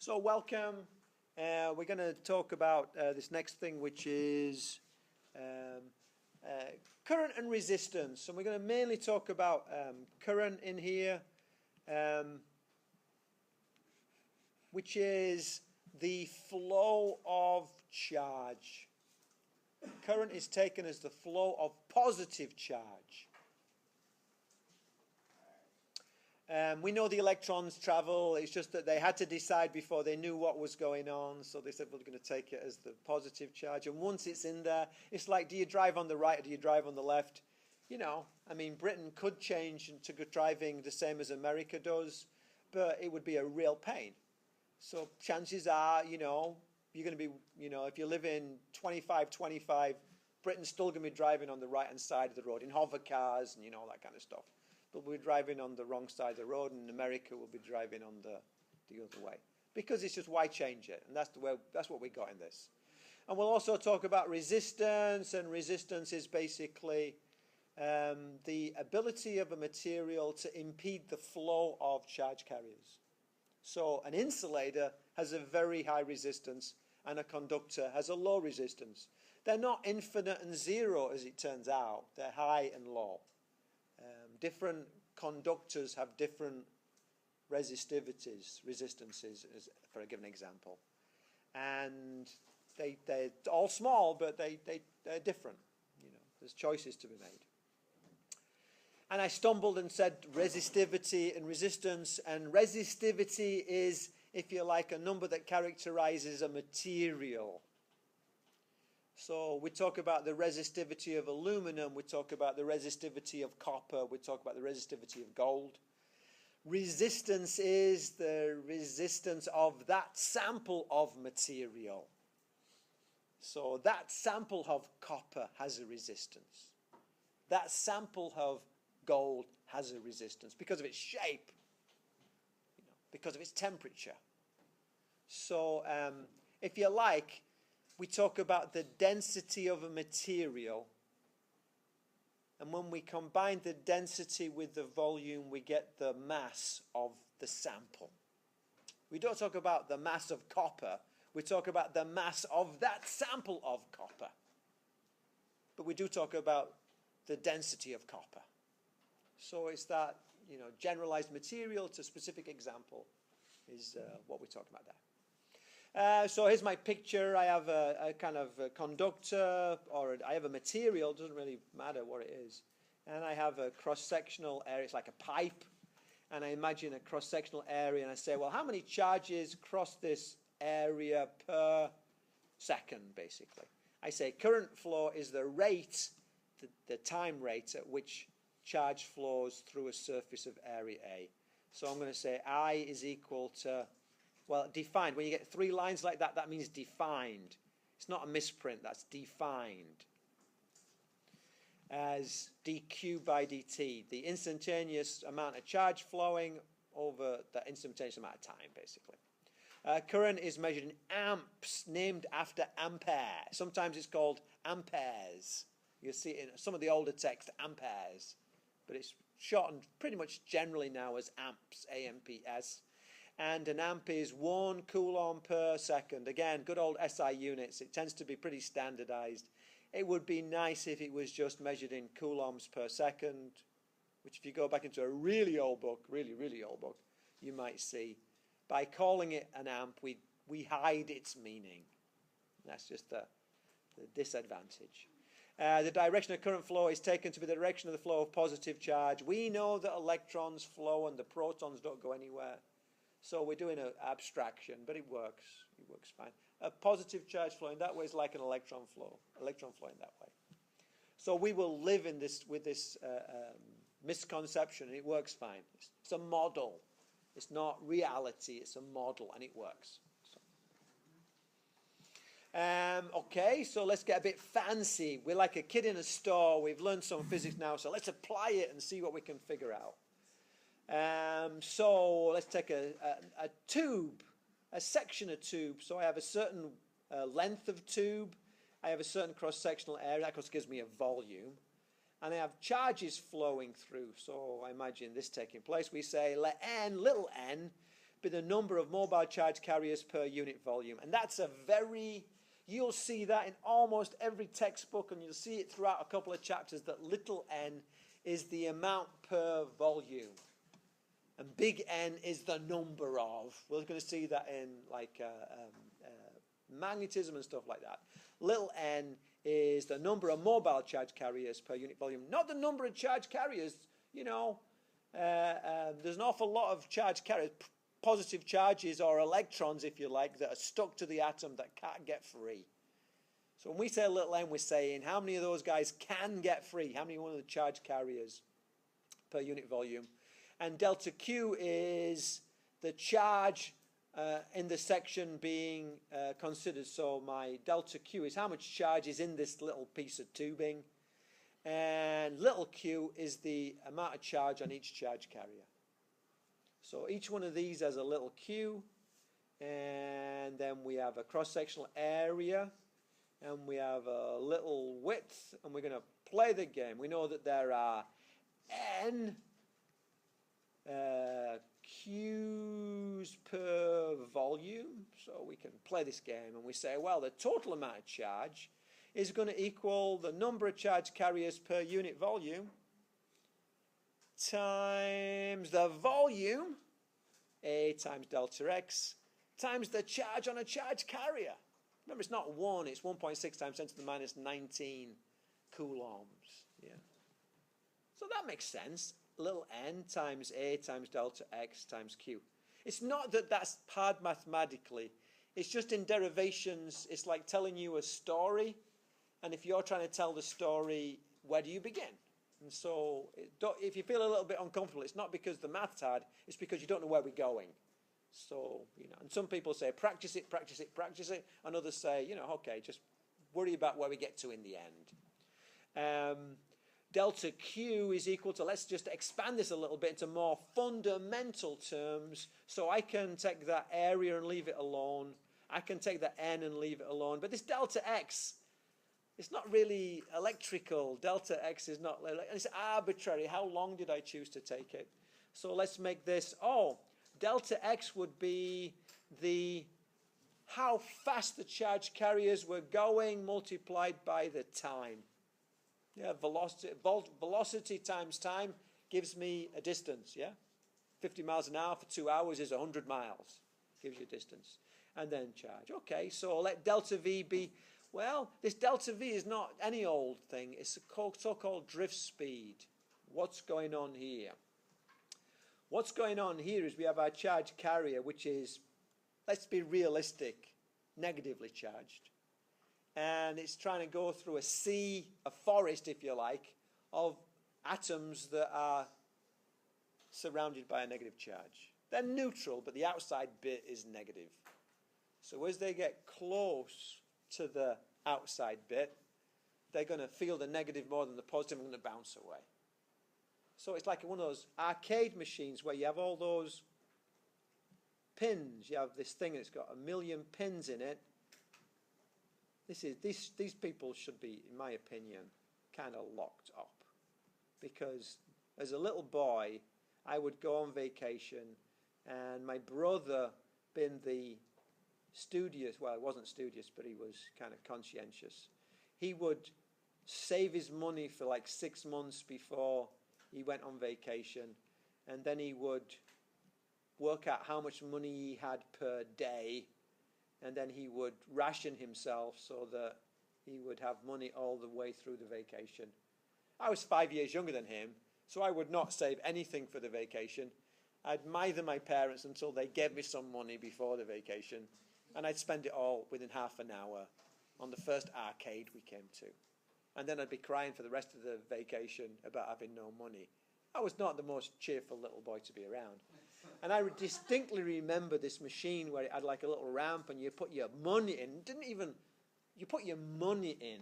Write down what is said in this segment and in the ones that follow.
So welcome. We're going to talk about this next thing, which is current and resistance. And we're going to mainly talk about current in here, which is the flow of charge. Current is taken as the flow of positive charge. We know the electrons travel. It's just that they had to decide before they knew what was going on. So they said, well, we're going to take it as the positive charge. And once it's in there, it's like, do you drive on the right or do you drive on the left? You know, I mean, Britain could change to driving the same as America does, but it would be a real pain. So chances are, you know, you're going to be, you know, if you live in 25, Britain's still going to be driving on the right-hand side of the road in hover cars and, you know, that kind of stuff. But we're driving on the wrong side of the road, and America will be driving on the other way. Because it's just, why change it? And that's what we got in this. And we'll also talk about resistance, and resistance is basically the ability of a material to impede the flow of charge carriers. So an insulator has a very high resistance, and a conductor has a low resistance. They're not infinite and zero, as it turns out. They're high and low. Different conductors have different resistances, for a given example. And they're all small, but they're different. You know, there's choices to be made. And I stumbled and said resistivity and resistance. And resistivity is, if you like, a number that characterizes a material. So we talk about the resistivity of aluminum, we talk about the resistivity of copper, we talk about the resistivity of gold. Resistance is the resistance of that sample of material. So that sample of copper has a resistance. That sample of gold has a resistance because of its shape, you know, because of its temperature. So if you like, we talk about the density of a material, and when we combine the density with the volume, we get the mass of the sample. We don't talk about the mass of copper, we talk about the mass of that sample of copper. But we do talk about the density of copper. So it's that, you know, generalized material to specific example is what we're talking about there. So here's my picture. I have a kind of a conductor, or I have a material, doesn't really matter what it is. And I have a cross-sectional area, it's like a pipe. And I imagine a cross-sectional area, and I say, well, how many charges cross this area per second, basically? I say current flow is the rate, the time rate at which charge flows through a surface of area A. So I'm going to say I is equal to, well, defined. When you get three lines like that, that means defined. It's not a misprint, that's defined as dq by dt, the instantaneous amount of charge flowing over the instantaneous amount of time, basically. Current is measured in amps, named after ampere. Sometimes it's called amperes. You'll see it in some of the older text, amperes. But it's shortened pretty much generally now as amps, A-M-P-S. And an amp is 1 coulomb per second. Again, good old SI units. It tends to be pretty standardized. It would be nice if it was just measured in coulombs per second, which if you go back into a really old book, really old book, you might see. By calling it an amp, we hide its meaning. That's just the disadvantage. The direction of current flow is taken to be the direction of the flow of positive charge. We know that electrons flow and the protons don't go anywhere. So we're doing an abstraction, but it works. It works fine. A positive charge flowing that way is like an electron flowing that way. So we will live in this with this misconception, and it works fine. It's a model. It's not reality. It's a model, and it works. Okay, so let's get a bit fancy. We're like a kid in a store. We've learned some physics now, so let's apply it and see what we can figure out. So let's take a tube, a section of tube. So I have a certain length of tube. I have a certain cross-sectional area. That gives me a volume. And I have charges flowing through. So I imagine this taking place. We say let n, little n, be the number of mobile charge carriers per unit volume. And that's you'll see that in almost every textbook, and you'll see it throughout a couple of chapters, that little n is the amount per volume. And big N is the number of. We're going to see that in magnetism and stuff like that. Little n is the number of mobile charge carriers per unit volume, not the number of charge carriers. There's an awful lot of charge carriers, positive charges or electrons, if you like, that are stuck to the atom that can't get free. So when we say little n, we're saying how many of those guys can get free, how many one of the charge carriers per unit volume. And delta Q is the charge in the section being considered. So my delta Q is how much charge is in this little piece of tubing. And little q is the amount of charge on each charge carrier. So each one of these has a little q. And then we have a cross-sectional area. And we have a little width. And we're going to play the game. We know that there are n Q's per volume, so we can play this game and we say, well, the total amount of charge is going to equal the number of charge carriers per unit volume times the volume, A times delta X, times the charge on a charge carrier. Remember, it's not 1, it's 1.6 times 10 to the minus 19 coulombs. Yeah. So that makes sense. Little n times A times delta X times Q. It's not that that's hard mathematically. It's just in derivations, it's like telling you a story. And if you're trying to tell the story, where do you begin? And so if you feel a little bit uncomfortable, it's not because the math's hard, it's because you don't know where we're going. So, and some people say, practice it, practice it, practice it. And others say, okay, just worry about where we get to in the end. Delta Q is equal to, let's just expand this a little bit into more fundamental terms. So I can take that area and leave it alone. I can take the n and leave it alone. But this delta X, it's not really electrical. Delta X is not, it's arbitrary. How long did I choose to take it? So let's make this, delta X would be how fast the charge carriers were going multiplied by the time. Yeah, velocity times time gives me a distance, yeah? 50 miles an hour for 2 hours is 100 miles. Gives you a distance. And then charge. Okay, so let delta V be, this delta V is not any old thing. It's a so-called drift speed. What's going on here? What's going on here is we have our charge carrier, which is, let's be realistic, negatively charged. And it's trying to go through a forest, if you like, of atoms that are surrounded by a negative charge. They're neutral, but the outside bit is negative. So as they get close to the outside bit, they're going to feel the negative more than the positive and going to bounce away. So it's like one of those arcade machines where you have all those pins. You have this thing that's got 1 million pins in it. These people should be, in my opinion, kind of locked up. Because as a little boy, I would go on vacation, and my brother, being the studious, well, he wasn't studious, but he was kind of conscientious, he would save his money for like 6 months before he went on vacation, and then he would work out how much money he had per day, and then he would ration himself so that he would have money all the way through the vacation. I was 5 years younger than him, so I would not save anything for the vacation. I'd mither my parents until they gave me some money before the vacation, and I'd spend it all within half an hour on the first arcade we came to. And then I'd be crying for the rest of the vacation about having no money. I was not the most cheerful little boy to be around. And I distinctly remember this machine where it had like a little ramp and you put your money in. You put your money in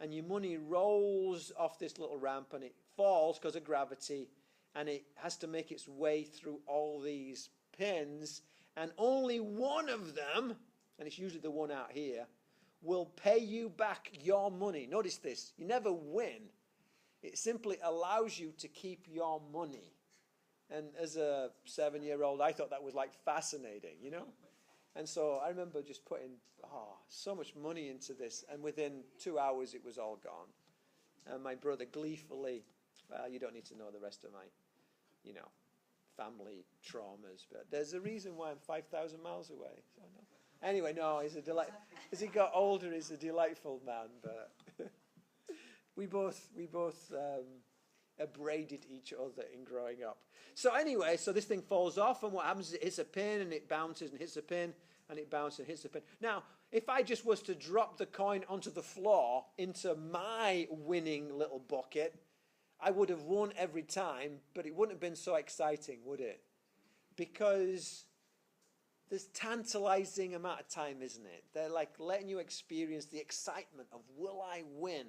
and your money rolls off this little ramp and it falls because of gravity and it has to make its way through all these pins and only one of them, and it's usually the one out here, will pay you back your money. Notice this, you never win. It simply allows you to keep your money. And as a 7-year-old, I thought that was like fascinating, you know? And so I remember just putting so much money into this, and within 2 hours it was all gone. And my brother gleefully, well, you don't need to know the rest of my, you know, family traumas, but there's a reason why I'm 5,000 miles away. So no. Anyway, no, he's a delight. As he got older, he's a delightful man, but we both abraded each other in growing up. So anyway, so this thing falls off, and what happens is it hits a pin, and it bounces and hits a pin, and it bounces and hits a pin. Now, if I just was to drop the coin onto the floor into my winning little bucket, I would have won every time, but it wouldn't have been so exciting, would it? Because there's tantalizing amount of time, isn't it? They're like letting you experience the excitement of, will I win?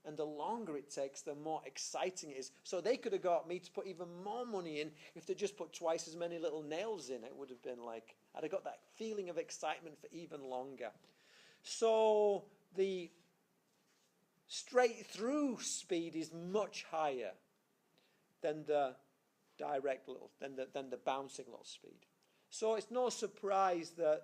And the longer it takes, the more exciting it is. So they could have got me to put even more money in if they just put twice as many little nails in. It would have been like, I'd have got that feeling of excitement for even longer. So the straight through speed is much higher than the direct little, than the bouncing little speed. So it's no surprise that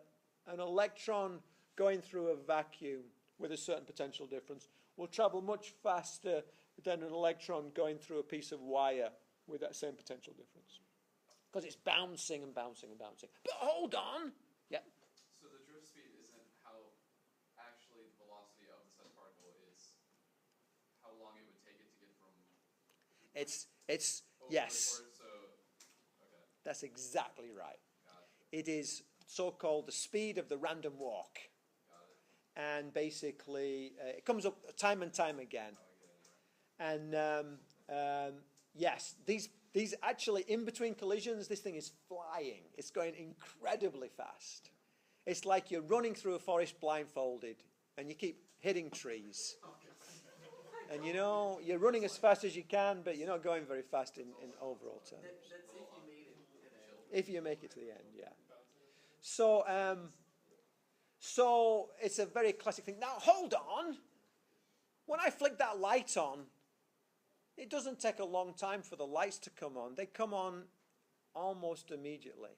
an electron going through a vacuum with a certain potential difference will travel much faster than an electron going through a piece of wire with that same potential difference. Because it's bouncing and bouncing and bouncing. But hold on. Yeah. So the drift speed isn't how actually the velocity of the such particle is, how long it would take it to get from... It's yes. So, okay. That's exactly right. Got it. It is so-called the speed of the random walk. And basically, it comes up time and time again. And yes, these actually, in between collisions, this thing is flying. It's going incredibly fast. It's like you're running through a forest blindfolded, and you keep hitting trees. And you know, you're running as fast as you can, but you're not going very fast in overall terms. That's if you made it. If you make it to the end, yeah. So it's a very classic thing. Now, hold on. When I flick that light on, it doesn't take a long time for the lights to come on. They come on almost immediately.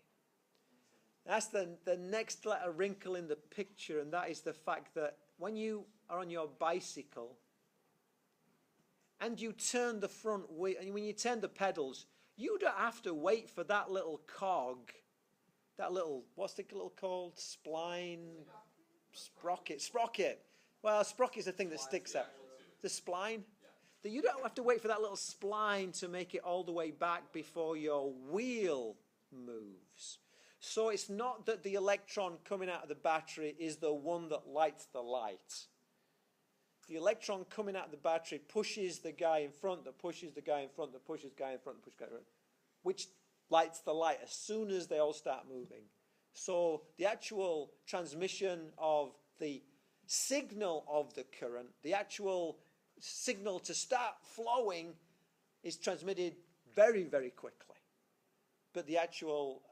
That's the next little wrinkle in the picture, and that is the fact that when you are on your bicycle and you turn the front wheel, and when you turn the pedals, you don't have to wait for that little cog, that little, what's the little called? Spline? Sprocket. Well, sprocket's the thing that sticks out. The spline? That you don't have to wait for that little spline to make it all the way back before your wheel moves. So it's not that the electron coming out of the battery is the one that lights the light. The electron coming out of the battery pushes the guy in front, that pushes the guy in front, that pushes the guy in front, that pushes the guy in front, which lights the light as soon as they all start moving. So the actual transmission of the signal of the current, the actual signal to start flowing, is transmitted very, very quickly. But the actual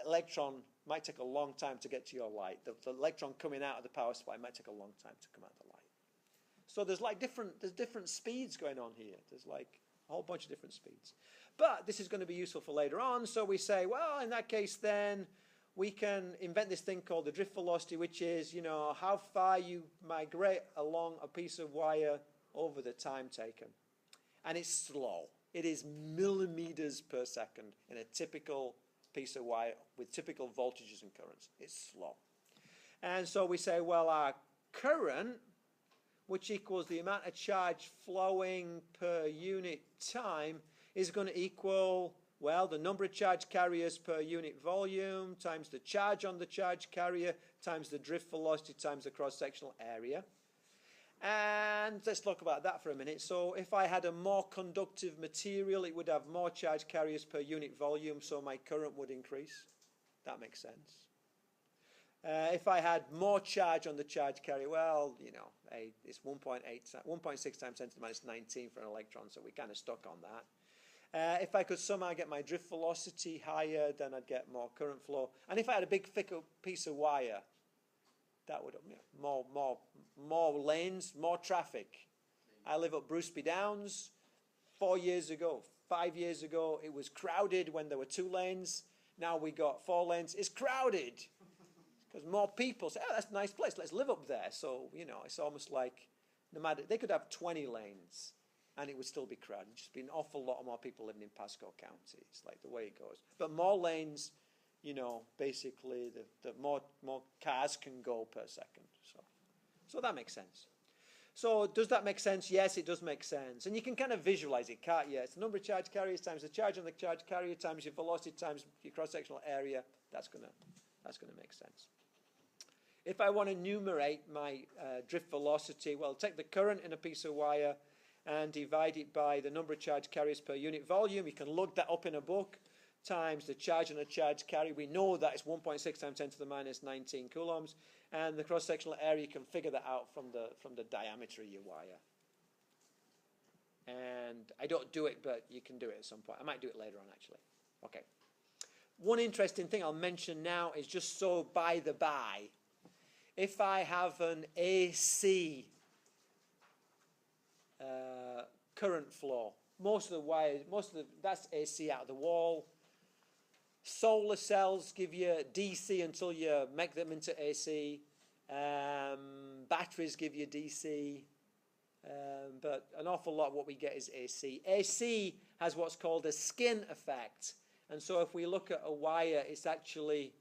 electron might take a long time to get to your light. The electron coming out of the power supply might take a long time to come out of the light. So there's different speeds going on here. There's like a whole bunch of different speeds. But this is going to be useful for later on. So we say, well, in that case, then we can invent this thing called the drift velocity, which is, you know, how far you migrate along a piece of wire over the time taken. And it's slow. It is millimeters per second in a typical piece of wire with typical voltages and currents. It's slow. And so we say, well, our current, which equals the amount of charge flowing per unit time, is going to equal, well, the number of charge carriers per unit volume times the charge on the charge carrier times the drift velocity times the cross-sectional area. And let's talk about that for a minute. So if I had a more conductive material, it would have more charge carriers per unit volume, so my current would increase. That makes sense. If I had more charge on the charge carrier, well, you know, it's 1.6 times 10 to the minus 19 for an electron, so we're kind of stuck on that. If I could somehow get my drift velocity higher, then I'd get more current flow. And if I had a big, thick piece of wire, that would, you know, more lanes, more traffic. I live up Bruceby Downs. 4 years ago, 5 years ago, it was crowded when there were 2 lanes. Now we got 4 lanes. It's crowded because more people say, oh, that's a nice place. Let's live up there. So, it's almost like no matter, they could have 20 lanes and it would still be crowded. Just be an awful lot more people living in Pasco County. It's like the way it goes. But more lanes, basically the more cars can go per second. So that makes sense. So does that make sense? Yes, it does make sense. And you can kind of visualize it, can't you? It's the number of charge carriers times the charge on the charge carrier times your velocity times your cross-sectional area. That's gonna make sense. If I want to enumerate my drift velocity, well, take the current in a piece of wire and divide it by the number of charge carriers per unit volume. You can look that up in a book, times the charge on a charge carrier. We know that it's 1.6 times 10 to the minus 19 coulombs. And the cross-sectional area, you can figure that out from the diameter of your wire. And I don't do it, but you can do it at some point. I might do it later on, actually. Okay. One interesting thing I'll mention now is just so by the by. If I have an AC current flow, most of the wires, that's AC out of the wall. Solar cells give you DC until you make them into AC. Batteries give you DC. But an awful lot of what we get is AC. AC has what's called a skin effect. And so if we look at a wire, it's actually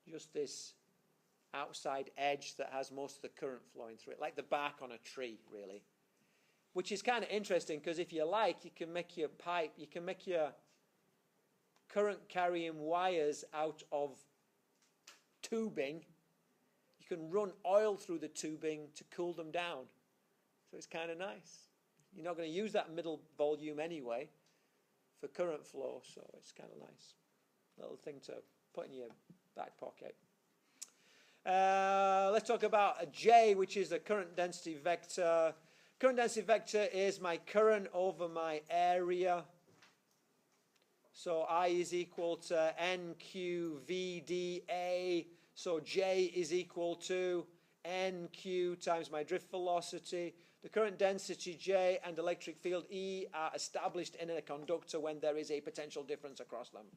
just this outside edge that has most of the current flowing through it, like the bark on a tree, really. Which is kind of interesting because if you like, you can make your pipe, you can make your current carrying wires out of tubing. You can run oil through the tubing to cool them down. So it's kind of nice. You're not going to use that middle volume anyway for current flow, so it's kind of nice. Little thing to put in your back pocket. Let's talk about a J, which is a current density vector. Current density vector is my current over my area. So I is equal to NQVDA. So J is equal to NQ times my drift velocity. The current density J and electric field E are established in a conductor when there is a potential difference across them.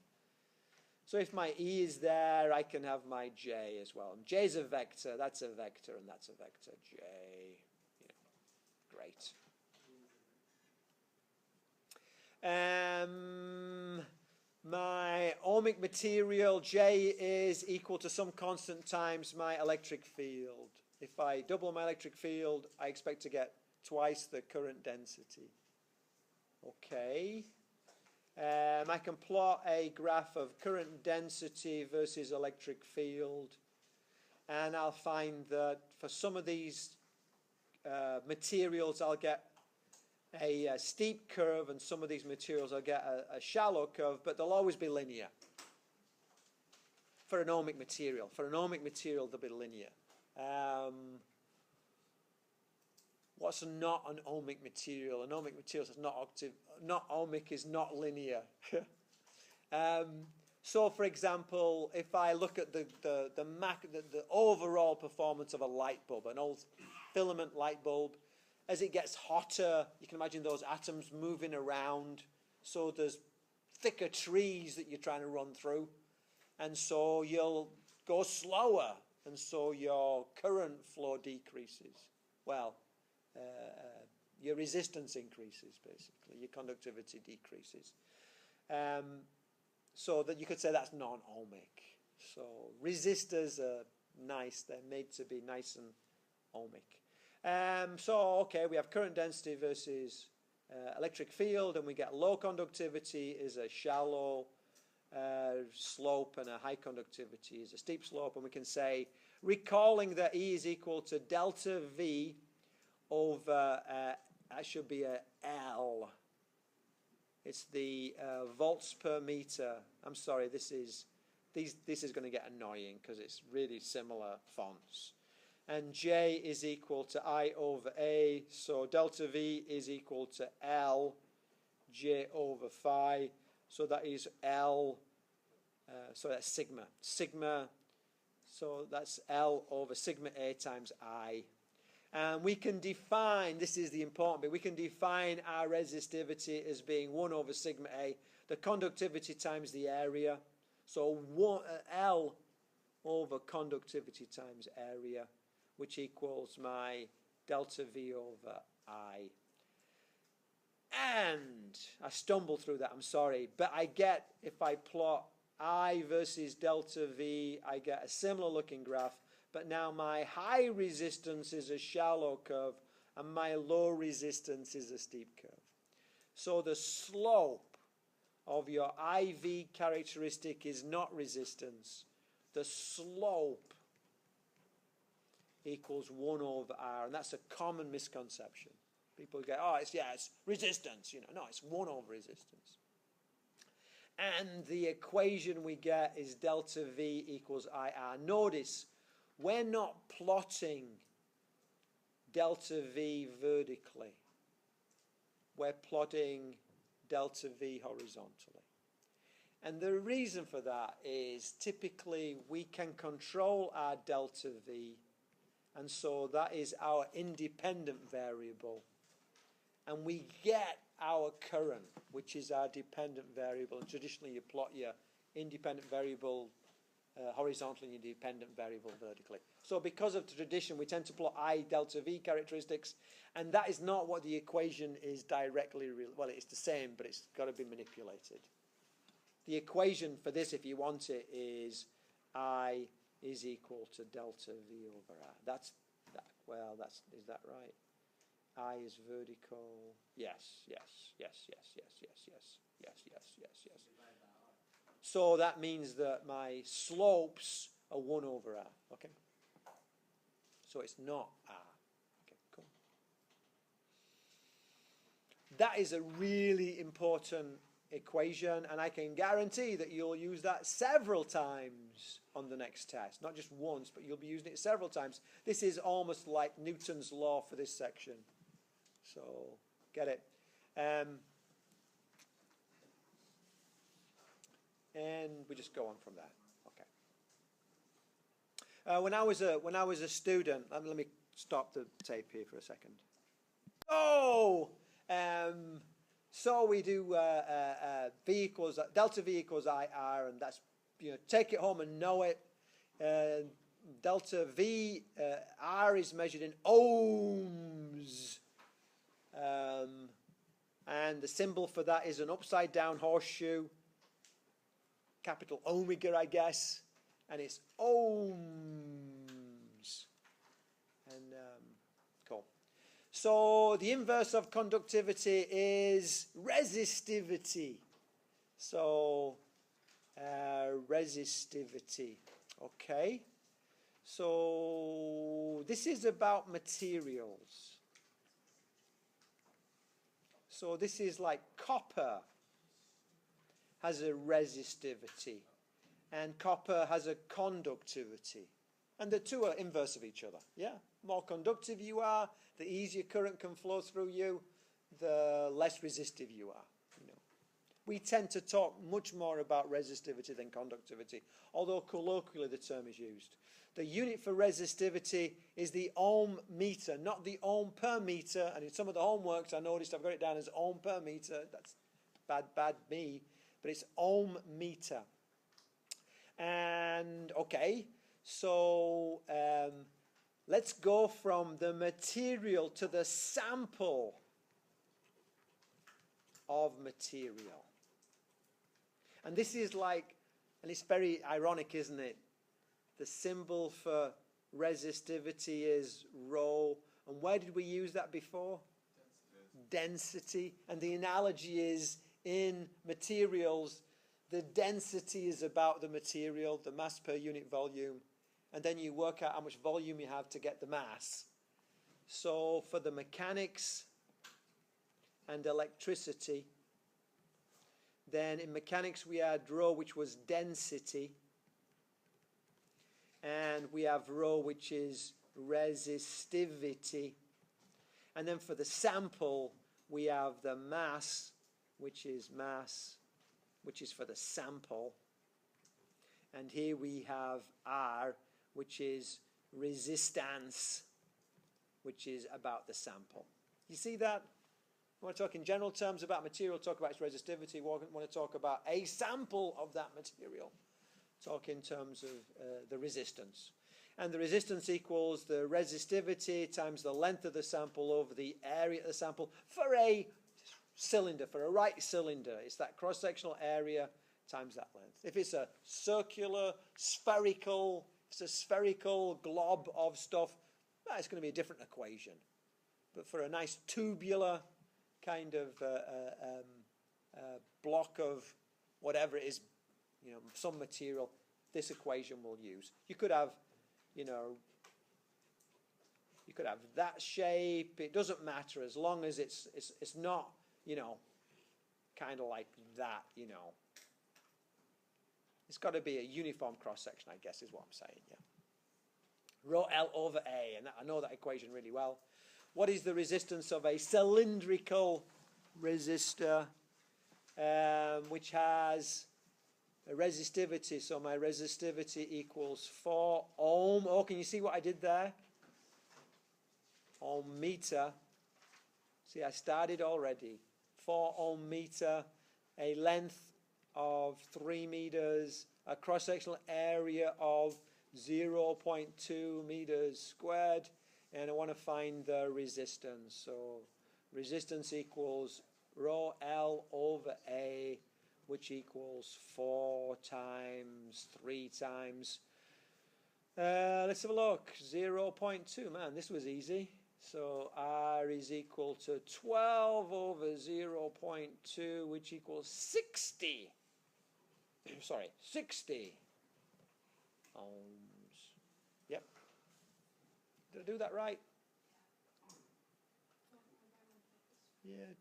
So if my E is there, I can have my J as well. And J is a vector, that's a vector, and that's a vector. J. Great. My ohmic material, J, is equal to some constant times my electric field. If I double my electric field, I expect to get twice the current density. Okay. I can plot a graph of current density versus electric field. And I'll find that for some of these materials, I'll get a steep curve, and some of these materials I'll get a shallow curve, but they'll always be linear. For an ohmic material. For an ohmic material, they'll be linear. What's not an ohmic material? An ohmic material is not ohmic is not linear. So, for example, if I look at the overall performance of a light bulb, an old filament light bulb, as it gets hotter, you can imagine those atoms moving around. So there's thicker trees that you're trying to run through, and so you'll go slower, and so your current flow decreases. Well, your resistance increases, basically. Your conductivity decreases. So that you could say that's non-ohmic. So resistors are nice. They're made to be nice and ohmic. Okay, we have current density versus electric field, and we get low conductivity is a shallow slope, and a high conductivity is a steep slope. And we can say, recalling that E is equal to delta V over, that should be a L. It's the volts per meter. I'm sorry, this is going to get annoying because it's really similar fonts. And J is equal to I over A, so delta V is equal to L, J over phi, so that is L, so that's sigma. Sigma, so that's L over sigma A times I. And we can define, this is the important bit, we can define our resistivity as being 1 over sigma A, the conductivity times the area. So L over conductivity times area, which equals my delta V over I. And I stumbled through that, I'm sorry, but I get, if I plot I versus delta V, I get a similar looking graph, but now my high resistance is a shallow curve and my low resistance is a steep curve. So the slope of your IV characteristic is not resistance. The slope equals 1 over R, and that's a common misconception. People go, oh, it's resistance. No, it's 1 over resistance. And the equation we get is delta V equals IR. Notice, we're not plotting delta V vertically. We're plotting delta V horizontally. And the reason for that is typically we can control our delta V, and so that is our independent variable. And we get our current, which is our dependent variable. And traditionally you plot your independent variable horizontally and your dependent variable vertically. So because of the tradition, we tend to plot I delta V characteristics, and that is not what the equation is directly, well, it's the same, but it's got to be manipulated. The equation for this, if you want it, is I is equal to delta V over R. Is that right? I is vertical. Yes. So that means that my slopes are 1 over R. Okay. So it's not R. Okay, cool. That is a really important equation, and I can guarantee that you'll use that several times on the next test. Not just once, but you'll be using it several times. This is almost like Newton's law for this section. So, get it. And we just go on from there. Okay. When I was a student, let me stop the tape here for a second. So we do delta V equals IR, and that's, take it home and know it. Delta V, R is measured in ohms. And the symbol for that is an upside down horseshoe, capital omega, I guess, and it's ohms. And cool. So the inverse of conductivity is resistivity. So resistivity. Okay. So this is about materials. So this is like copper has a resistivity, and copper has a conductivity. And the two are inverse of each other. Yeah? More conductive you are, the easier current can flow through you, the less resistive you are. We tend to talk much more about resistivity than conductivity, although colloquially the term is used. The unit for resistivity is the ohm meter, not the ohm per meter. And in some of the homeworks I noticed I've got it down as ohm per meter. That's bad me. But it's ohm meter. And, okay, so let's go from the material to the sample of material. And this is like, and it's very ironic, isn't it? The symbol for resistivity is rho. And where did we use that before? Density. And the analogy is in materials, the density is about the material, the mass per unit volume. And then you work out how much volume you have to get the mass. So for the mechanics and electricity, then in mechanics we had rho, which was density. And we have rho, which is resistivity. And then for the sample, we have the mass, which is for the sample. And here we have R, which is resistance. which is about the sample. You see that? We want to talk in general terms about material, talk about its resistivity. We want to talk about a sample of that material. Talk in terms of the resistance. And the resistance equals the resistivity times the length of the sample over the area of the sample for a cylinder, for a right cylinder. It's that cross-sectional area times that length. If it's a circular, spherical, it's a spherical glob of stuff, it's going to be a different equation. But for a nice tubular kind of block of whatever it is, some material, this equation we'll use. You could have, you could have that shape. It doesn't matter as long as it's not, kind of like that, It's got to be a uniform cross-section, I guess, is what I'm saying, yeah. Rho L over A, and I know that equation really well. What is the resistance of a cylindrical resistor, which has a resistivity? So my resistivity equals 4 ohm. Oh, can you see what I did there? Ohm meter. See, I started already. 4 ohm meter, a length of 3 meters, a cross-sectional area of 0.2 meters squared, and I want to find the resistance. So resistance equals rho L over A, which equals 4 times 3 times. Let's have a look. 0.2. Man, this was easy. So R is equal to 12 over 0.2, which equals 60. Sorry, 60 ohms. Yep. Did I do that right? Yeah,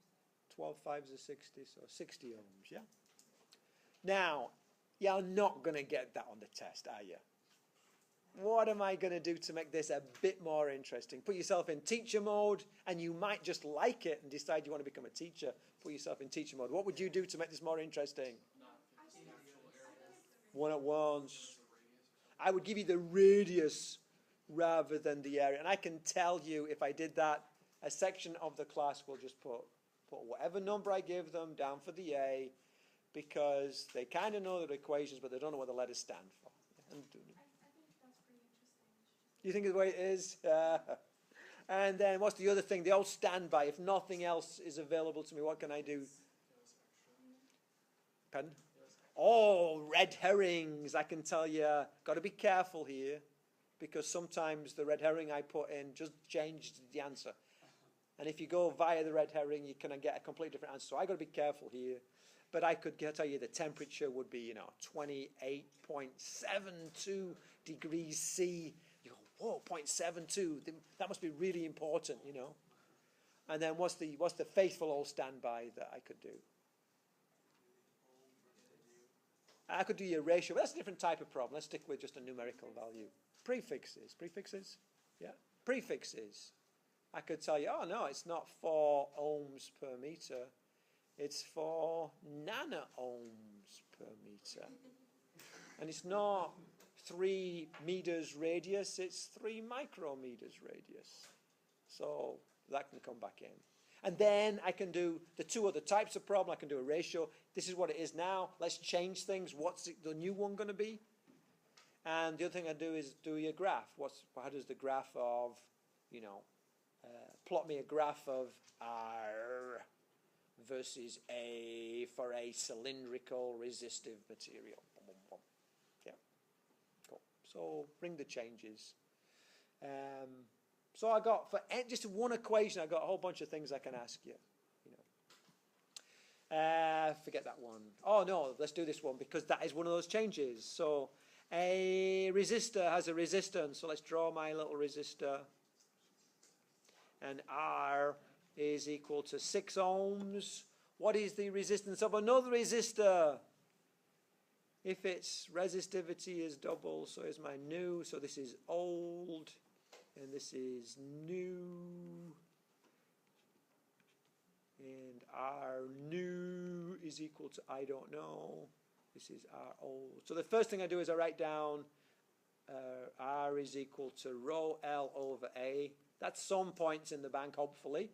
12 fives are 60, so 60 ohms, yeah? Now, you're not going to get that on the test, are you? What am I going to do to make this a bit more interesting? Put yourself in teacher mode, and you might just like it and decide you want to become a teacher. Put yourself in teacher mode. What would you do to make this more interesting? One at once. I would give you the radius rather than the area. And I can tell you, if I did that, a section of the class will just put whatever number I give them down for the A, because they kind of know the equations, but they don't know what the letters stand for. I think that's pretty interesting. You think of the way it is? And then what's the other thing? The old standby. If nothing else is available to me, what can I do? Pardon? Oh, red herrings. I can tell you, got to be careful here, because sometimes the red herring I put in just changed the answer. And if you go via the red herring, you can get a completely different answer. So I got to be careful here. But I could tell you the temperature would be, 28.72 degrees C. You go, whoa, 0.72. That must be really important, And then what's the faithful old standby that I could do? I could do your ratio, but that's a different type of problem. Let's stick with just a numerical value. Prefixes. Yeah, prefixes. I could tell you, oh no, it's not 4 ohms per meter. It's 4 nano-ohms per meter. And it's not 3 meters radius, it's 3 micrometers radius. So that can come back in. And then I can do the 2 other types of problem. I can do a ratio. This is what it is now. Let's change things. What's the new one going to be? And the other thing I do is do a graph. How does the graph of, plot me a graph of R versus A for a cylindrical resistive material. Yeah, cool. So bring the changes. So I got, for just one equation, I got a whole bunch of things I can ask you. Forget that one. Oh no, let's do this one, because that is one of those changes. So a resistor has a resistance. So let's draw my little resistor. And R is equal to 6 ohms. What is the resistance of another resistor? If its resistivity is double, so is my new. So this is old, and this is new. And R new is equal to I don't know. This is R old. So the first thing I do is I write down R is equal to rho L over A. That's some points in the bank, hopefully.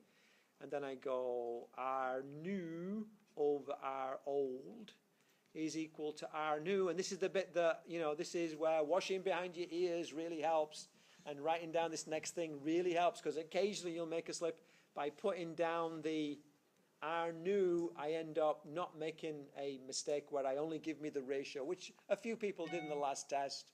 And then I go R new over R old is equal to R new. And this is the bit that, this is where washing behind your ears really helps. And writing down this next thing really helps, because occasionally you'll make a slip. By putting down the R new, I end up not making a mistake where I only give me the ratio, which a few people did in the last test.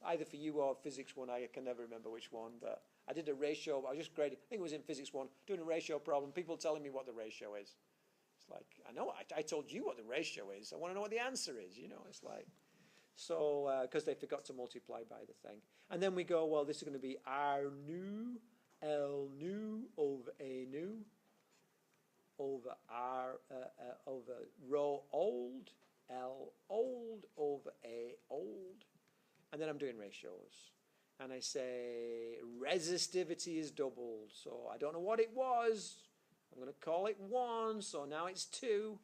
Either for you or Physics 1, I can never remember which one, but I did a ratio. I was just grading, I think it was in Physics 1, doing a ratio problem, people telling me what the ratio is. It's like, I know, I told you what the ratio is. I want to know what the answer is, It's like, so, because they forgot to multiply by the thing. And then we go, well, this is going to be R new, L new over A new over over rho old, L old over A old. And then I'm doing ratios. And I say resistivity is doubled. So I don't know what it was. I'm going to call it 1. So now it's 2.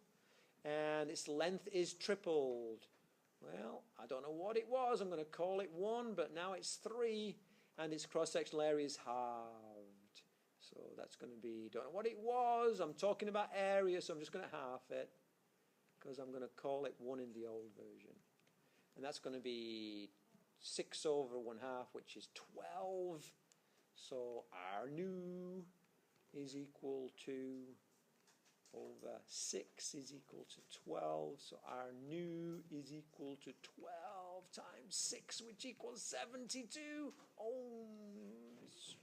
And its length is tripled. Well, I don't know what it was. I'm going to call it 1. But now it's 3. And its cross-sectional area is halved. So that's going to be, don't know what it was. I'm talking about area, so I'm just going to half it. Because I'm going to call it 1 in the old version. And that's going to be 6 over 1/2, which is 12. So R new is equal to over 6 is equal to 12. So R new is equal to 12 times 6, which equals 72 ohms.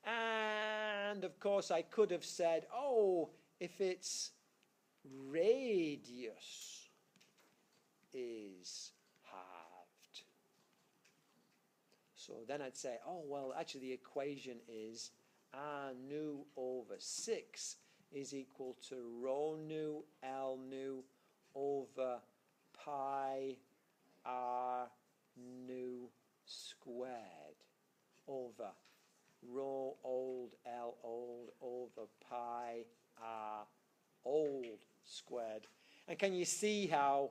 And of course I could have said, oh, if its radius is halved. So then I'd say, oh, well, actually the equation is R nu over 6 is equal to rho nu L nu over pi R nu squared over rho old L old over pi R old squared. And can you see how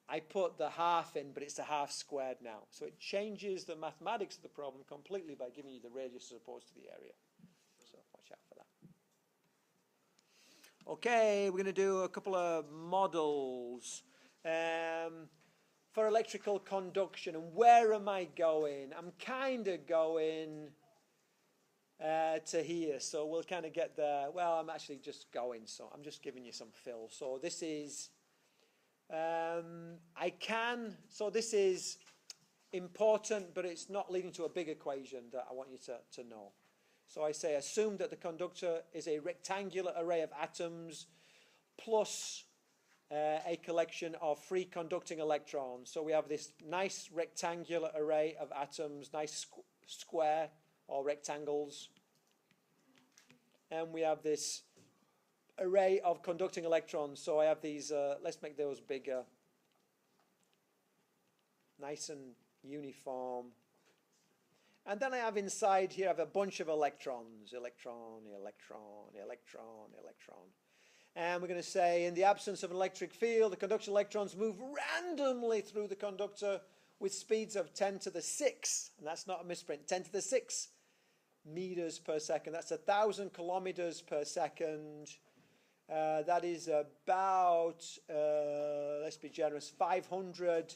I put the half in, but it's a half squared now. So it changes the mathematics of the problem completely by giving you the radius as opposed to the area. So watch out for that. Okay, we're going to do a couple of models for electrical conduction. And where am I going? I'm kind of going to here. So we'll kind of get there. Well, I'm actually just going, so I'm just giving you some fill. So this is... so this is important, but it's not leading to a big equation that I want you to know. So I say, assume that the conductor is a rectangular array of atoms plus a collection of free conducting electrons. So we have this nice rectangular array of atoms, nice square or rectangles. And we have this array of conducting electrons. So I have these, let's make those bigger. Nice and uniform. And then I have inside here, I have a bunch of electrons. Electron, electron, electron, electron. And we're going to say, in the absence of an electric field, the conduction electrons move randomly through the conductor with speeds of 10 to the 6. And that's not a misprint. 10 to the 6 meters per second. That's 1,000 kilometers per second. That is about, let's be generous, 500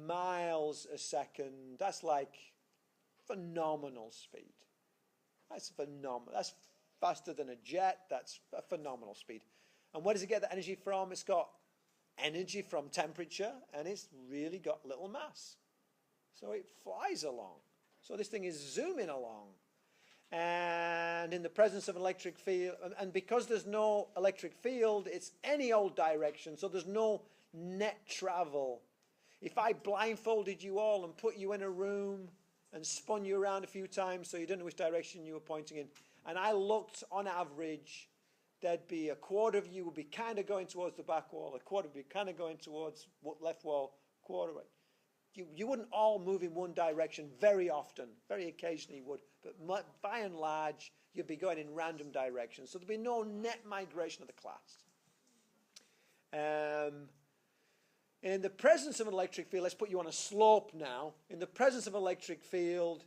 miles a second. That's like phenomenal speed. That's phenomenal. That's faster than a jet. That's a phenomenal speed. And where does it get the energy from? It's got energy from temperature, and it's really got little mass. So it flies along. So this thing is zooming along. And in the presence of an electric field, and because there's no electric field, it's any old direction, so there's no net travel. If I blindfolded you all and put you in a room and spun you around a few times so you didn't know which direction you were pointing in, and I looked on average, there'd be a quarter of you would be kind of going towards the back wall, a quarter would be kind of going towards left wall, quarter way. You wouldn't all move in one direction very often. Very occasionally you would. But by and large, you'd be going in random directions. So there'd be no net migration of the class. In the presence of an electric field, let's put you on a slope now. In the presence of an electric field,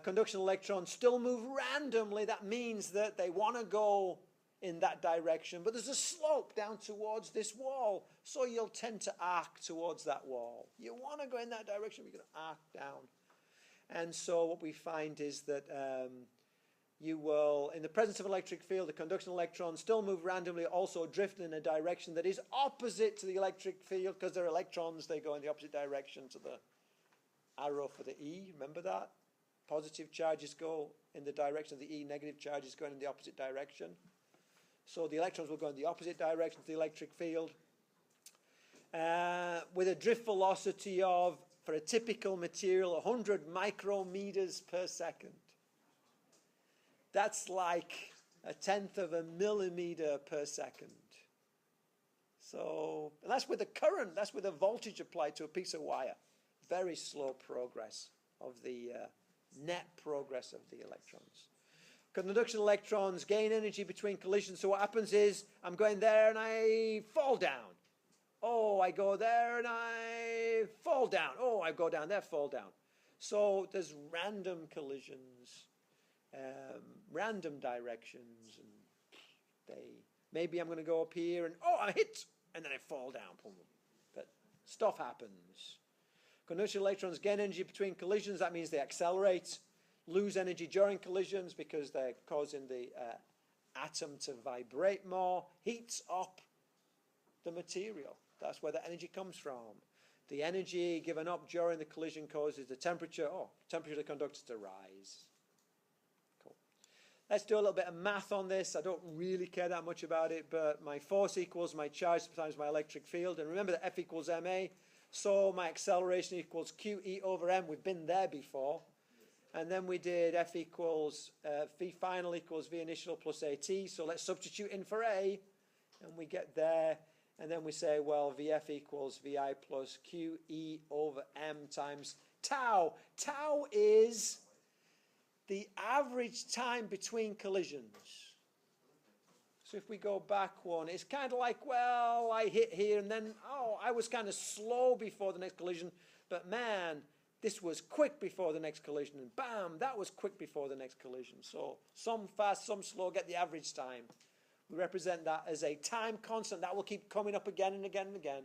conduction electrons still move randomly. That means that they want to go in that direction, but there's a slope down towards this wall, so you'll tend to arc towards that wall. You want to go in that direction, you're going to arc down. And so what we find is that you will, in the presence of an electric field, the conduction electrons still move randomly, also drift in a direction that is opposite to the electric field, because they're electrons, they go in the opposite direction to the arrow for the E. Remember that? Positive charges go in the direction of the E, negative charges going in the opposite direction. So the electrons will go in the opposite direction to the electric field. With a drift velocity of, for a typical material, 100 micrometers per second. That's like 1/10 of a millimeter per second. So, and that's with a current, that's with a voltage applied to a piece of wire. Very slow progress of the net progress of the electrons. Conduction electrons gain energy between collisions. So what happens is, I'm going there and I fall down. Oh, I go there and I fall down. Oh, I go down there, fall down. So there's random collisions, random directions, and maybe I'm going to go up here and, oh, I hit, and then I fall down. But stuff happens. Conduction electrons gain energy between collisions. That means they accelerate, lose energy during collisions because they're causing the atom to vibrate more, heats up the material. That's where the energy comes from. The energy given up during the collision causes the temperature of the conductor to rise. Cool. Let's do a little bit of math on this. I don't really care that much about it, but my force equals my charge times my electric field. And remember that F equals ma. So my acceleration equals QE over m. We've been there before. And then we did F equals V final equals V initial plus AT. So let's substitute in for A. And we get there. And then we say, well, Vf equals Vi plus QE over m times tau. Tau is the average time between collisions. So if we go back one, it's kind of like, well, I hit here and then, oh, I was kind of slow before the next collision. But man, this was quick before the next collision. And bam, that was quick before the next collision. So some fast, some slow, get the average time. We represent that as a time constant. That will keep coming up again and again and again.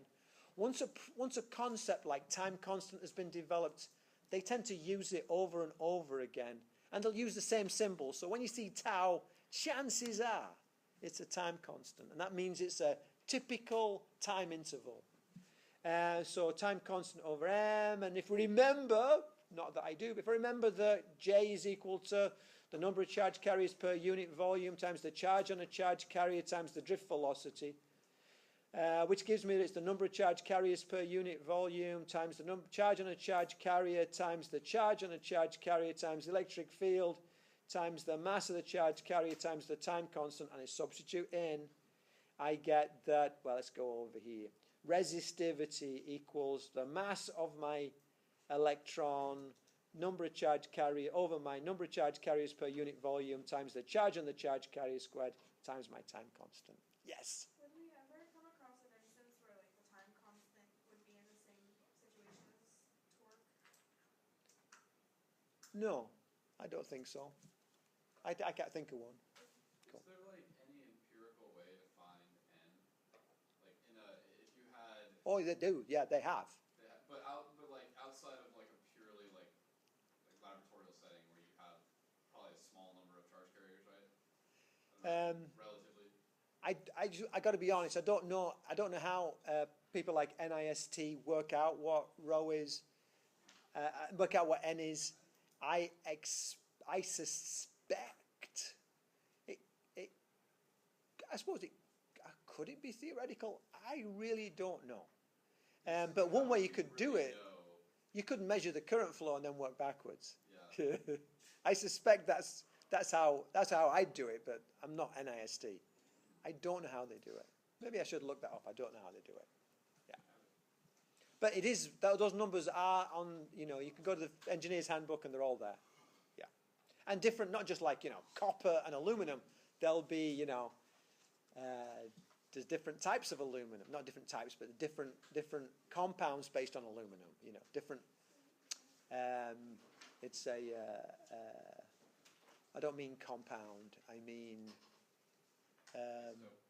Once a concept like time constant has been developed, they tend to use it over and over again. And they'll use the same symbol. So when you see tau, chances are it's a time constant. And that means it's a typical time interval. So time constant over m. And if we remember, not that I do, but if I remember that J is equal to the number of charge carriers per unit volume times the charge on a charge carrier times the drift velocity, which gives me that it's the number of charge carriers per unit volume times the charge on a charge carrier times the charge on a charge carrier times the electric field times the mass of the charge carrier times the time constant, and I substitute in, I get that, well, let's go over here. Resistivity equals the mass of my electron, number of charge carrier over my number of charge carriers per unit volume times the charge on the charge carrier squared times my time constant. Yes? Would we ever come across an instance where like the time constant would be in the same situation as torque? No, I don't think so. I can't think of one. Cool. Is there like any empirical way to find n? Like in a, if you had. Oh, they do. Yeah, they have. But like outside of like a purely like laboratorial setting where you have probably a small number of charge carriers, right? Relatively. I got to be honest. I don't know how people like NIST work out what rho is, work out what n is. I suspect it. I suppose it could it be theoretical. I really don't know. But one way you could do it, you could measure the current flow and then work backwards. Yeah. I suspect that's how I'd do it, but I'm not NIST. I don't know how they do it. Maybe I should look that up. I don't know how they do it. Yeah. But it is, those numbers are on, you can go to the engineer's handbook and they're all there. Yeah. And different, not just like, copper and aluminum. There'll be, there's different types of aluminum, not different types, but different compounds based on aluminum. You know, different. It's a. I don't mean compound. I mean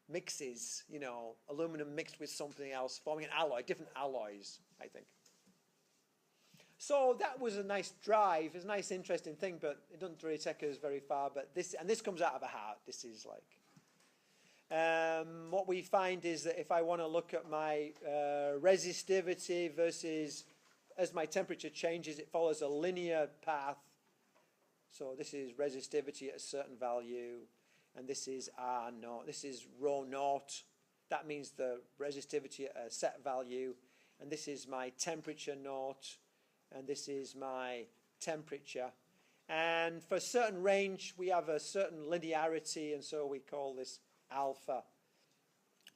mixes. You know, aluminum mixed with something else, forming an alloy. Different alloys, I think. So that was a nice drive. It's a nice, interesting thing, but it doesn't really take us very far. But this comes out of a hat. This is like what we find is that if I want to look at my resistivity versus as my temperature changes, it follows a linear path. So this is resistivity at a certain value, and this is R naught. This is rho naught. That means the resistivity at a set value, and this is my temperature naught. And this is my temperature. And for a certain range, we have a certain linearity, and so we call this alpha.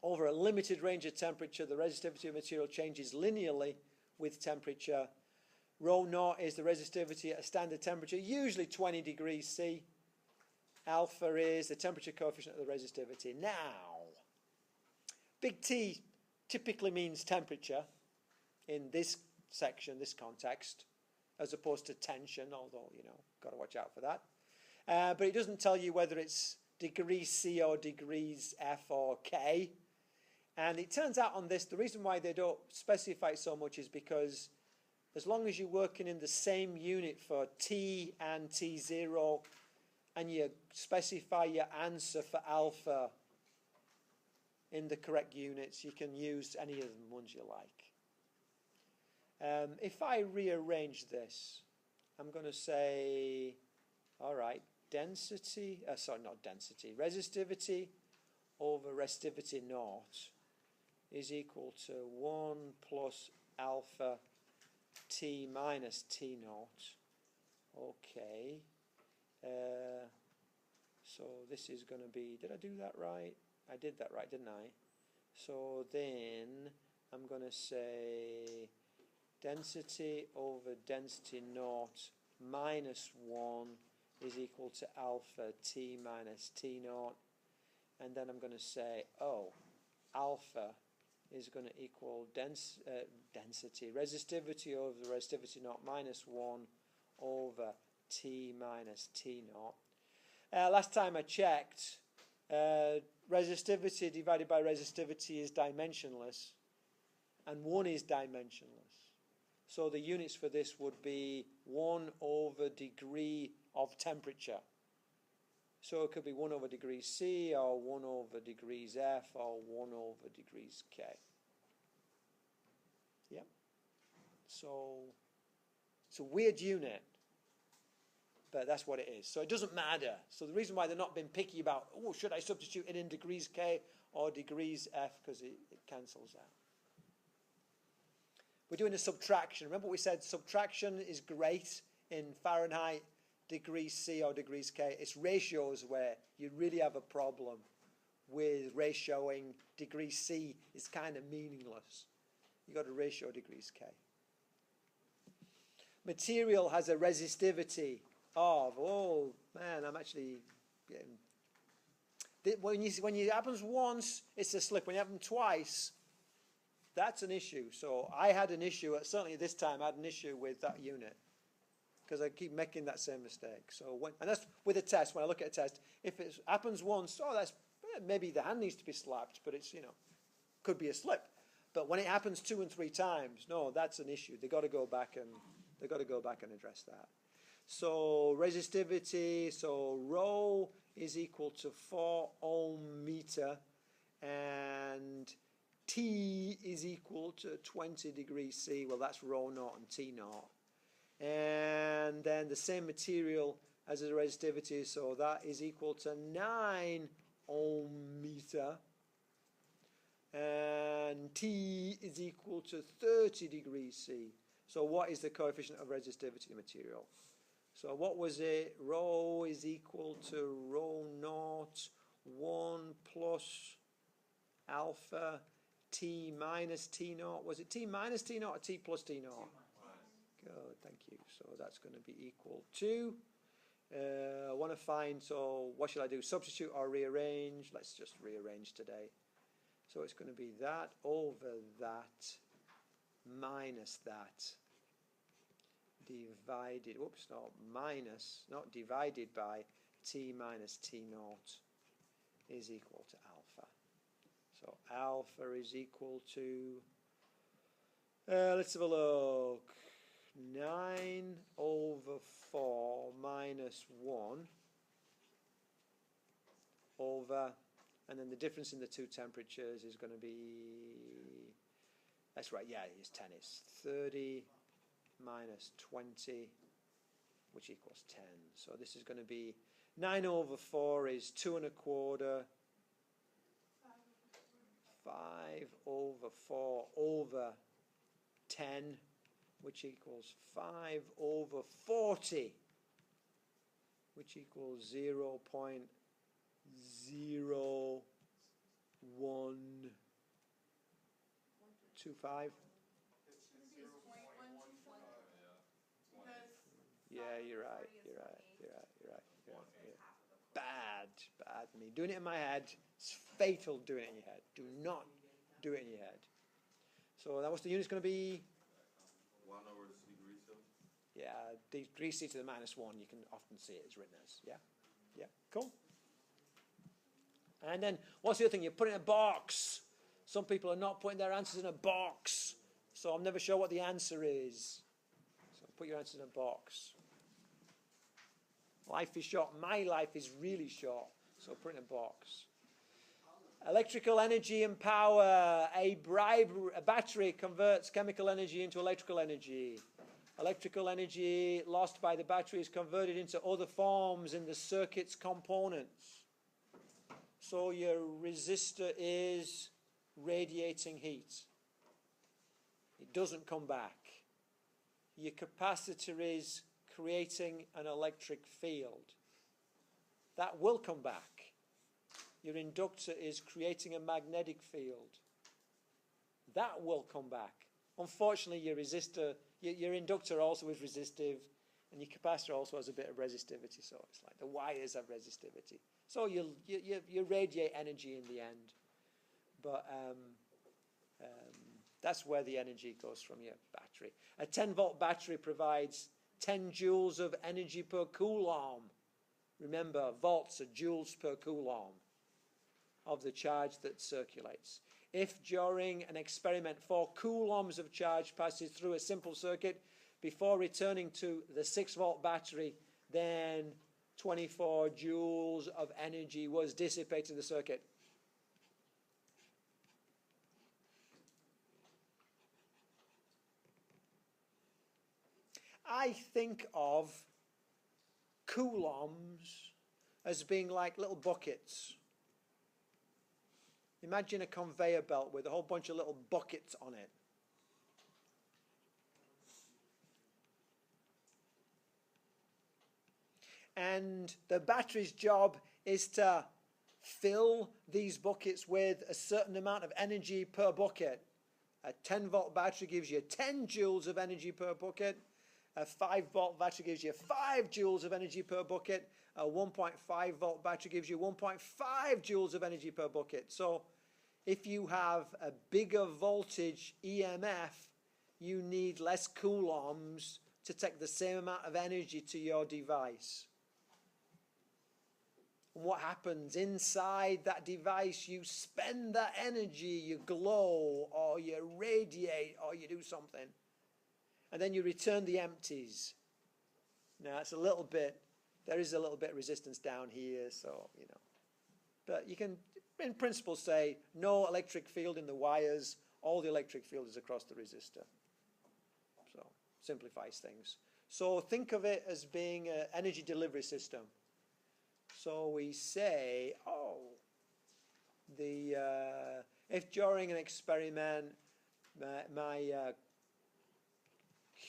Over a limited range of temperature, the resistivity of material changes linearly with temperature. Rho naught is the resistivity at a standard temperature, usually 20 degrees C. Alpha is the temperature coefficient of the resistivity. Now, big T typically means temperature in this section, this context, as opposed to tension, although, you know, got to watch out for that. But it doesn't tell you whether it's degrees C or degrees F or K. And it turns out on this, the reason why they don't specify it so much is because as long as you're working in the same unit for T and T0, and you specify your answer for alpha in the correct units, you can use any of the ones you like. If I rearrange this, I'm going to say, all right, resistivity over resistivity naught is equal to 1 plus alpha T minus T naught. Okay. So this is going to be, did I do that right? I did that right, didn't I? So then I'm going to say density over density naught minus 1 is equal to alpha T minus T naught. And then I'm going to say, alpha is going to equal density, resistivity over the resistivity naught minus 1 over T minus T naught. Last time I checked, resistivity divided by resistivity is dimensionless, and 1 is dimensionless. So the units for this would be 1 over degree of temperature. So it could be 1 over degrees C, or 1 over degrees F, or 1 over degrees K. Yeah. So it's a weird unit, but that's what it is. So it doesn't matter. So the reason why they're not being picky about, should I substitute it in degrees K or degrees F, because it cancels out. We're doing a subtraction. Remember we said subtraction is great in Fahrenheit, degrees C or degrees K. It's ratios where you really have a problem with ratioing. Degrees C is kind of meaningless. You've got to ratio degrees K. Material has a resistivity of, I'm actually getting... When it happens once, it's a slip. When it happens twice, that's an issue. So I had an issue, certainly this time I had an issue with that unit because I keep making that same mistake. So and that's with a test. When I look at a test, if it happens once, maybe the hand needs to be slapped, but it's, could be a slip. But when it happens 2 and 3 times, no, that's an issue. They've got to go back and address that. So resistivity, so rho is equal to 4 ohm meter, and T is equal to 20 degrees C. Well, that's rho naught and T naught. And then the same material as the resistivity, so that is equal to 9 ohm meter. And T is equal to 30 degrees C. So what is the coefficient of resistivity of material? So what was it? Rho is equal to rho naught 1 plus alpha T minus T naught. Was it T minus T naught or T plus T naught? Good, thank you. So that's going to be equal to, I want to find, so what should I do? Substitute or rearrange? Let's just rearrange today. So it's going to be that over that minus that divided, whoops, not minus, not divided by t minus t naught is equal to alpha. So alpha is equal to, let's have a look, 9 over 4 minus 1 over, and then the difference in the two temperatures is going to be, that's right, yeah, it's 10. It's 30 minus 20, which equals 10. So this is going to be 9 over 4 is 2 1/4. 5 over 4 over 10, which equals 5 over 40, which equals 0.0125. Yeah, you're right. Bad me. Doing it in my head, it's fatal doing it in your head. Do not do it in your head. So that what's the unit's going to be? 1 over c degrees Celsius. Yeah, degree C to the minus 1, you can often see it as written as. Yeah? Yeah, cool. And then, what's the other thing? You put it in a box. Some people are not putting their answers in a box. So I'm never sure what the answer is. So put your answers in a box. Life is short. My life is really short. So put it in a box. Electrical energy and power. A battery converts chemical energy into electrical energy. Electrical energy lost by the battery is converted into other forms in the circuit's components. So your resistor is radiating heat. It doesn't come back. Your capacitor is creating an electric field. That will come back. Your inductor is creating a magnetic field. That will come back. Unfortunately, your resistor, your inductor also is resistive, and your capacitor also has a bit of resistivity. So it's like the wires have resistivity. So you radiate energy in the end. But that's where the energy goes from your battery. A 10-volt battery provides 10 joules of energy per coulomb. Remember, volts are joules per coulomb of the charge that circulates. If during an experiment 4 coulombs of charge passes through a simple circuit before returning to the 6-volt battery, then 24 joules of energy was dissipated in the circuit. I think of coulombs as being like little buckets. Imagine a conveyor belt with a whole bunch of little buckets on it. And the battery's job is to fill these buckets with a certain amount of energy per bucket. A 10-volt battery gives you 10 joules of energy per bucket. A 5-volt battery gives you 5 joules of energy per bucket. A 1.5-volt battery gives you 1.5 joules of energy per bucket. So if you have a bigger voltage EMF, you need less coulombs to take the same amount of energy to your device. And what happens inside that device? You spend that energy, you glow, or you radiate, or you do something. And then you return the empties. Now, it's a little bit, there is a little bit of resistance down here, so, you know. But you can, in principle, say no electric field in the wires, all the electric field is across the resistor. So, simplifies things. So, think of it as being an energy delivery system. So, we say, if during an experiment, my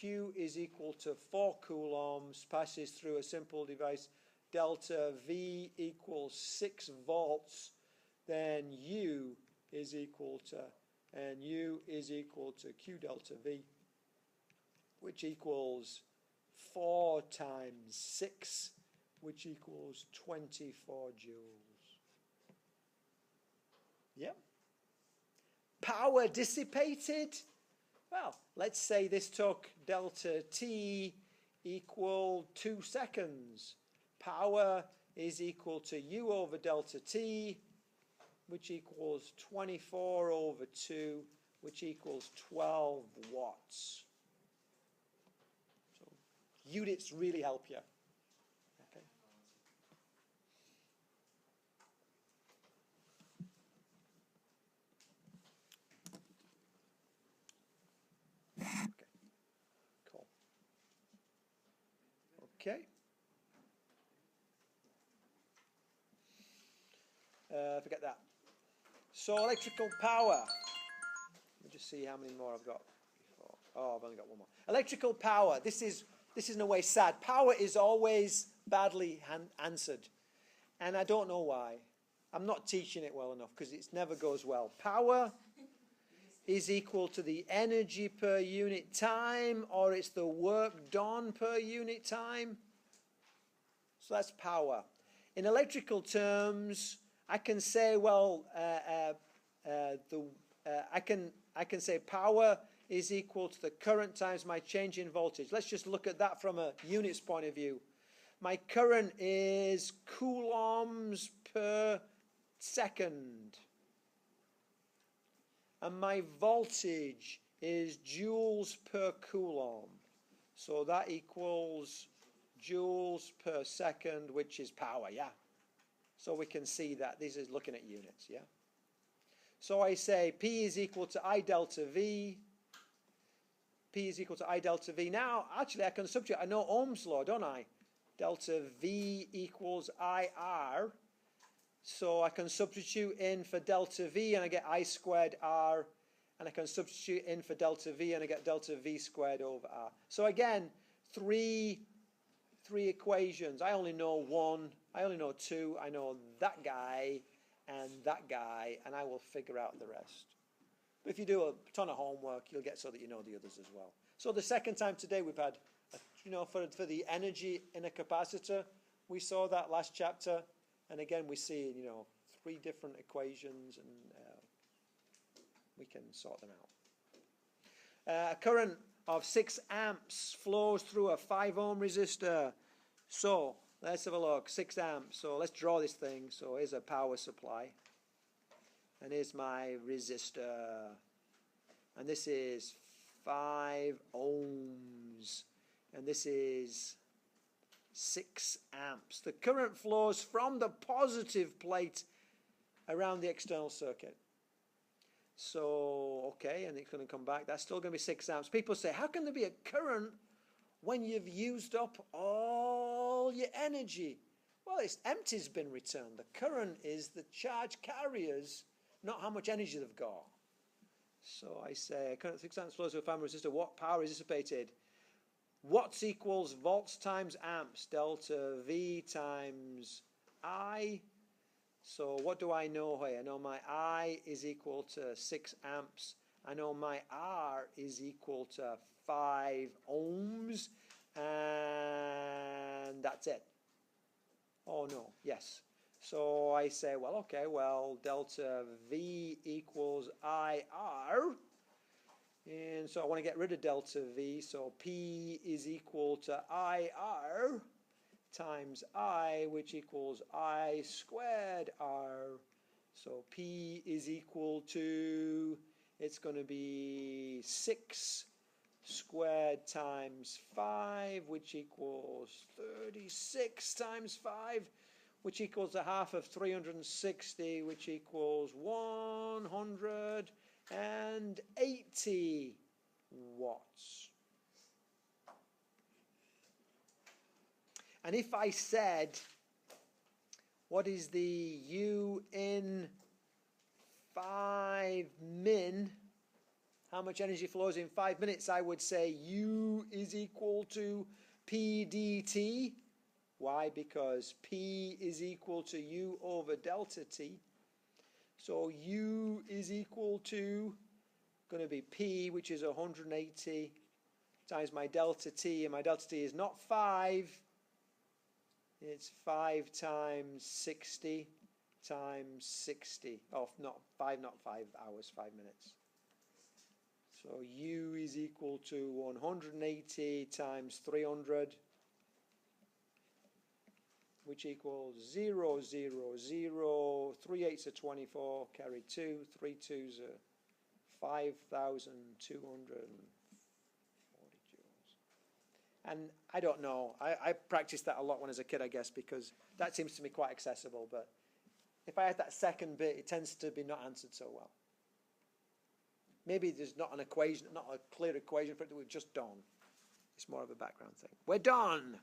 Q is equal to 4 coulombs, passes through a simple device, delta V equals 6 volts, then U is equal to Q delta V, which equals 4 times 6, which equals 24 joules. Yep. power dissipated? Well, let's say this took delta t equal 2 seconds. Power is equal to u over delta t, which equals 24 over 2, which equals 12 watts. So units really help you. Okay. Okay. Cool. Okay. Forget that. So electrical power. Let me just see how many more I've got. Oh, I've only got one more. Electrical power. This is in a way sad. Power is always badly answered. And I don't know why. I'm not teaching it well enough because it never goes well. Power is equal to the energy per unit time, or it's the work done per unit time. So that's power. In electrical terms, I can say, well, I can say power is equal to the current times my change in voltage. Let's just look at that from a units point of view. My current is coulombs per second. And my voltage is joules per coulomb. So that equals joules per second, which is power, yeah? So we can see that this is looking at units, yeah? So I say P is equal to I delta V. P is equal to I delta V. Now, actually, I can substitute. I know Ohm's law, don't I? Delta V equals IR. So I can substitute in for delta V and I get I squared R. And I can substitute in for delta V and I get delta V squared over R. So again, three equations. I only know one. I only know two. I know that guy and that guy, and I will figure out the rest. But if you do a ton of homework, you'll get so that you know the others as well. So the second time today we've had, for the energy in a capacitor, we saw that last chapter, and again we see, 3 different equations, and we can sort them out. A current of 6 amps flows through a 5 ohm resistor. So let's have a look. 6 amps. So let's draw this thing. So here's a power supply. And here's my resistor. And this is 5 ohms. And this is 6 amps. The current flows from the positive plate around the external circuit. So, okay, and it's going to come back. That's still going to be 6 amps. People say, how can there be a current when you've used up all your energy? Well, it's empty's been returned. The current is the charge carriers, not how much energy they've got. So I say, a current 6 amps flows through a 5 ohm resistor. What power is dissipated? Watts equals volts times amps, delta V times I. So what do I know here? I know my I is equal to 6 amps. I know my R is equal to 5 ohms. And that's it. Oh, no. Yes. So I say, well, okay, well, delta V equals IR. And so I want to get rid of delta V. So P is equal to IR times I, which equals I squared R. So P is equal to, it's going to be 6 squared times 5, which equals 36 times 5, which equals a half of 360, which equals 180 watts. And if I said, what is the U in 5 min? How much energy flows in 5 minutes? I would say U is equal to P dt. Why? Because P is equal to U over delta T. So U is equal to, going to be P, which is 180, times my delta T. And my delta T is not 5. It's 5 times 60 times 60. Oh, not 5 hours, 5 minutes. So U is equal to 180 times 300, which equals 0, 0, 0, 3 8s are 24, carry 2, 3 2s are 5,240 joules. And I don't know, I practiced that a lot when I was a kid, I guess, because that seems to me quite accessible, but if I had that second bit, it tends to be not answered so well. Maybe there's not an equation, not a clear equation for it that we've just done. It's more of a background thing. We're done!